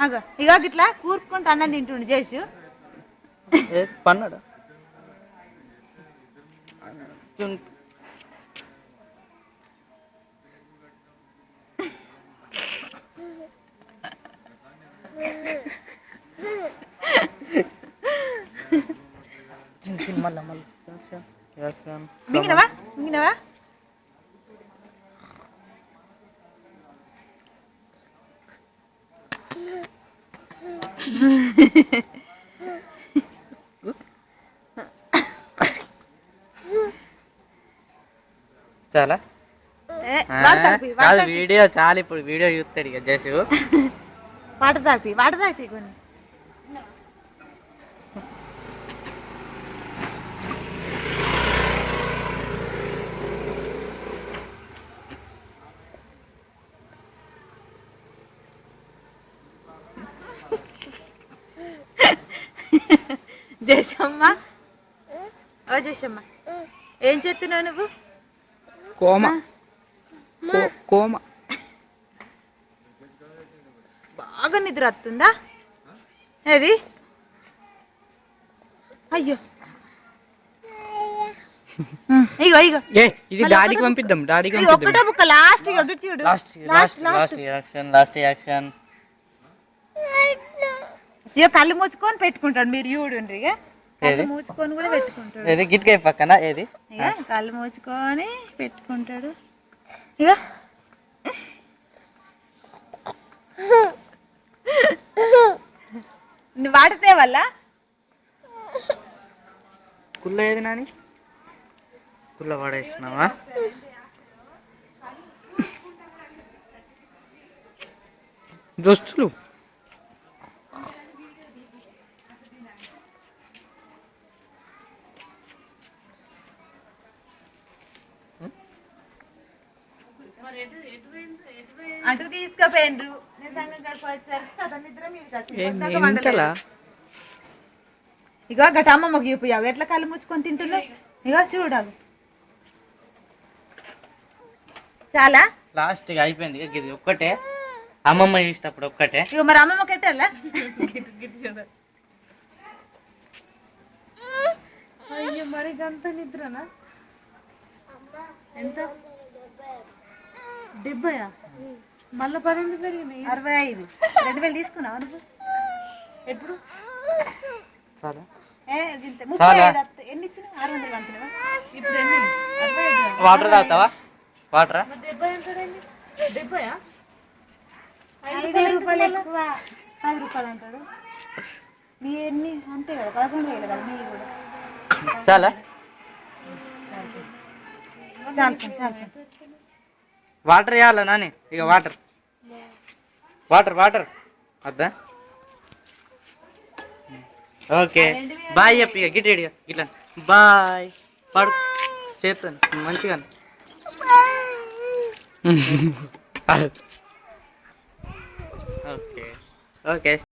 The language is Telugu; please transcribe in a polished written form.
అగ ఇగో గిట్లా కూరుకుంటూ అన్నం తింటుండు చేసు పన్నాడు మళ్ళా మింగినవా మింగినవా చాలా కాదు వీడియో చాలా ఇప్పుడు వీడియో చూస్తాడు ఇక జేసు వాటర్ తాపి కొన్ని జయశమ్మ ఓ జయశమ్మ ఏం చేస్తున్నావు నువ్వు కోమ బాగా నిద్ర వస్తుందా ఏది అయ్యో ఇగో ఇగో ఇది డాడీకి పంపిద్దాం ఒక్కటే బుక్క లాస్ట్ ఇగో గిట్ చూడు లాస్ట్ యాక్షన్ ఇక కళ్ళు మూసుకొని పెట్టుకుంటాడు మీరు చూడండి ఇక కళ్ళు మూసుకొని కూడా పెట్టుకుంటాడు ఏది గిట్కే పక్కన ఏది ఇక కళ్ళు మూసుకొని పెట్టుకుంటాడు ఇక నువ్వు వాడితే వల్ల కుల్ల ఏది నాని కుల్ల వాడేస్తున్నావా దోస్తులు అటు తీసుకుపోయిండ్రు ఇగో గట అమ్మమ్మకి చూపియావు ఎట్లా కళ్ళు ముచ్చుకొని తింటున్నావు ఇగో చూడాలి చాలా లాస్ట్ అయిపోయింది ఇది ఒక్కటే అమ్మమ్మ చేసేటప్పుడు ఒక్కటే ఇగో మరి అమ్మమ్మ కెట్టాలా అయ్యో మరి అంత నిద్రనా ఎంత 70 మళ్ళీ 10 జరిగినాయి 65 2000 తీసుకున్నావా నువ్వు ఎప్పుడు ఎన్ని ఇచ్చిన 600 అంటున్నావా ఇప్పుడు ఎన్ని వాటర్ తాగుతావా వాటరా 70 అంటాడండి 70 5 రూపాయలు ఎక్కువ 10 రూపాయలు అంటాడు నీ ఎన్ని అంతే కదా 11,000 కదా నీ కూడా చాలా చాలు వాటర్ వేయాలా నాని ఇక వాటర్ వాటర్ వాటర్ వద్దా ఓకే బాయ్ చెప్పి ఇక గిట్టిగా ఇట్లా బాయ్ పడు చేస్తాను మంచిగా ఓకే ఓకే